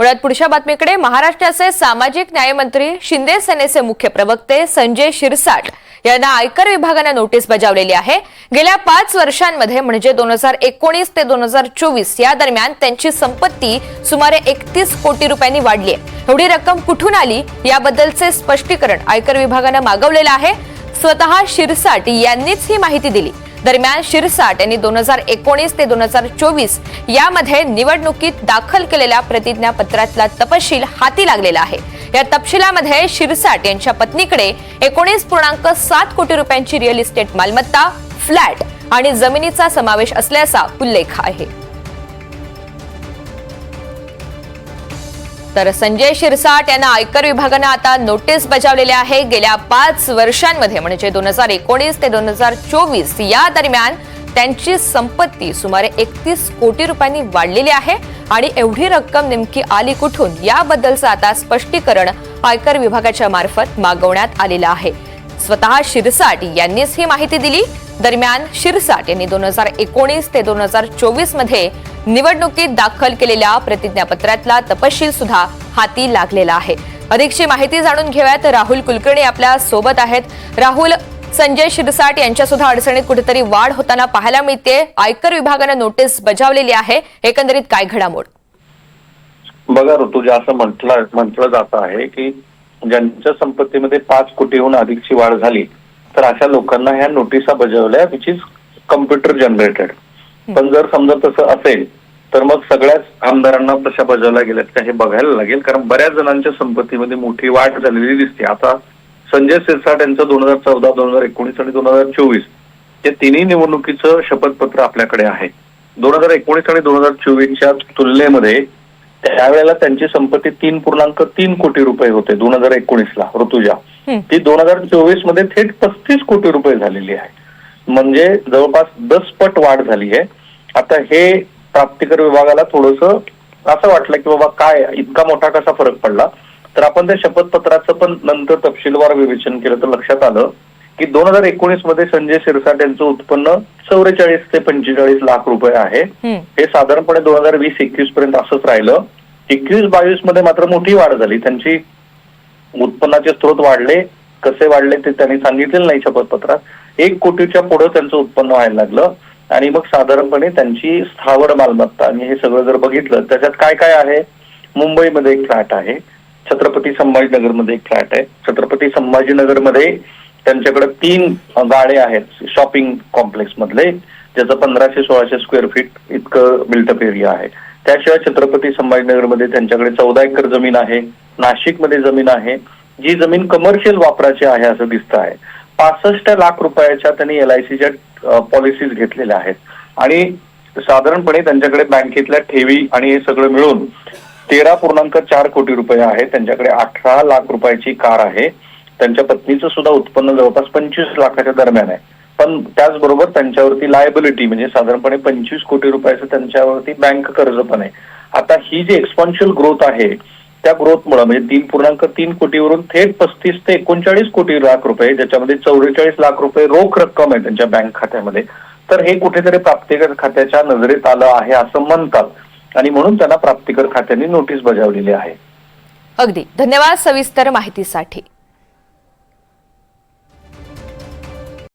वळत पुढच्या बातमीकडे महाराष्ट्राचे सामाजिक न्याय मंत्री शिंदे सेनेचे मुख्य प्रवक्ते संजय शिरसाट यांना आयकर विभागाने नोटीस बजावलेली आहे। गेल्या 5 वर्षांमध्ये म्हणजे 2019 ते 2024 या दरम्यान त्यांची संपत्ती सुमारे 31 कोटी रुपयांनी वाढली आहे। एवढी रक्कम कुठून आली याबद्दलचे स्पष्टीकरण आयकर विभागाने मागवलेले आहे। स्वतः शिरसाट यांनीच ही माहिती दिली। दरम्यान शिरसाट यांनी 2019 ते 2024 यामध्ये निवडणुकीत दाखल केलेल्या प्रतिज्ञापत्रातला तपशील हाती लागलेला आहे। या तपशिलामध्ये शिरसाट यांच्या पत्नीकडे 19.7 कोटी रुपयांची रिअल इस्टेट मालमत्ता, फ्लॅट आणि जमिनीचा समावेश असल्याचा उल्लेख आहे। तर संजय शिरसाट यांना आयकर विभागाने आता नोटीस बजावलेली आहे। गेल्या 5 वर्षांमध्ये म्हणजे 2019 ते 2024 या दरम्यान त्यांची संपत्ती सुमारे 31 कोटी रुपयांनी वाढलेली आहे आणि एवढी रक्कम नेमकी आली कुठून याबद्दलचं आता स्पष्टीकरण आयकर विभागाच्या मार्फत मागवण्यात आलेलं आहे। स्वतः शिरसाट यांनीच ही माहिती दिली। दरम्यान शिरसाट यांनी 2019 ते 2024 मध्ये निवडणुकीत दाखल केलेल्या प्रतिज्ञापत्रातला तपशील सुद्धा हाती लागलेला आहे। अधिकची माहिती जाणून घेऊयात। राहुल कुलकर्णी आपल्या सोबत आहेत। राहुल, संजय शिरसाट यांच्या सुद्धा अडचणीत कुठेतरी वाढ होताना पाहायला मिळते। आयकर विभागाने नोटीस बजावलेली आहे, एकंदरीत काय घडामोड? बघा ऋतुजा, असं म्हटलं जात आहे की ज्यांच्या संपत्तीमध्ये 5 कोटीहून अधिकची वाढ झाली तर अशा लोकांना ह्या नोटिसा बजावल्या, विच इज कम्प्युटर जनरेटेड। पण जर समजा तसं असेल तर मग सगळ्याच आमदारांना तशा बजावल्या गेल्यात का हे बघायला लागेल, कारण बऱ्याच जणांच्या संपत्तीमध्ये मोठी वाढ झालेली दिसते। आता संजय शिरसाट यांचं 2014, 2019 आणि 2024 या तिन्ही निवडणुकीचं शपथपत्र आपल्याकडे आहे। 2019 आणि 2024च्या तुलनेमध्ये त्यावेळेला त्यांची संपत्ती 3.3 कोटी रुपये होते 2019ला ऋतुजा। ती 2024 मध्ये थेट 35 कोटी रुपये झालेली आहे, म्हणजे जवळपास 10 पट वाढ झाली आहे। आता हे प्राप्तिकर विभागाला थोडंसं असं वाटलं की बाबा काय इतका मोठा कसा फरक पडला, तर आपण त्या शपथपत्राचं पण नंतर तपशीलवार विवेचन केलं तर लक्षात आलं की 2019 मध्ये संजय शिरसाट यांचं उत्पन्न 44 ते 45 लाख रुपये आहे। हे साधारणपणे 2020-21 पर्यंत असंच राहिलं। 21-22 मध्ये मात्र मोठी वाढ झाली, त्यांची उत्पन्नाचे स्रोत वाढले। कसे वाढले ते त्यांनी सांगितलेलं नाही शपथपत्रात। 1 कोटीच्या पुढे त्यांचं उत्पन्न व्हायला लागलं आणि मग साधारणपणे त्यांची स्थावर मालमत्ता आणि हे सगळं जर बघितलं त्याच्यात काय काय आहे, मुंबईमध्ये एक फ्लॅट आहे, छत्रपती संभाजीनगरमध्ये एक फ्लॅट आहे, छत्रपती संभाजीनगरमध्ये त्यांच्याकडे 3 गाळे आहेत शॉपिंग कॉम्प्लेक्स मधले, ज्याचं 1500-1600 स्क्वेअर फीट इतकं बिल्टअप एरिया आहे। त्याशिवाय छत्रपती संभाजीनगरमध्ये त्यांच्याकडे 14 एकर जमीन आहे, नाशिकमध्ये जमीन आहे, जी जमीन कमर्शियल वापराची आहे असं दिसतं आहे। 65 लाख रुपयाच्या त्यांनी LICच्या पॉलिसीज घेतलेल्या आहेत आणि साधारणपणे त्यांच्याकडे बँकेतल्या ठेवी आणि हे सगळं मिळून 13.4 कोटी रुपये आहे। त्यांच्याकडे 18 लाख रुपयाची कार आहे। त्यांच्या पत्नीचं सुद्धा उत्पन्न जवळपास 25 लाखाच्या दरम्यान आहे। पण त्याचबरोबर त्यांच्यावरती लायबिलिटी म्हणजे साधारणपणे 25 कोटी रुपयाचं त्यांच्यावरती बँक कर्ज पण आहे। आता ही जी एक्सपोनेन्शियल ग्रोथ आहे त्या ग्रोथमुळे म्हणजे 3.3 कोटीवरून थेट 35 ते 39 कोटी लाख रुपये, ज्याच्यामध्ये 44 लाख रुपये रोख रक्कम आहे त्यांच्या बँक खात्यामध्ये, तर हे कुठेतरी प्राप्तिकर खात्याच्या नजरेत आलं आहे असं म्हणतात आणि म्हणून त्यांना प्राप्तिकर खात्याने नोटीस बजावलेली आहे। अगदी धन्यवाद सविस्तर माहितीसाठी।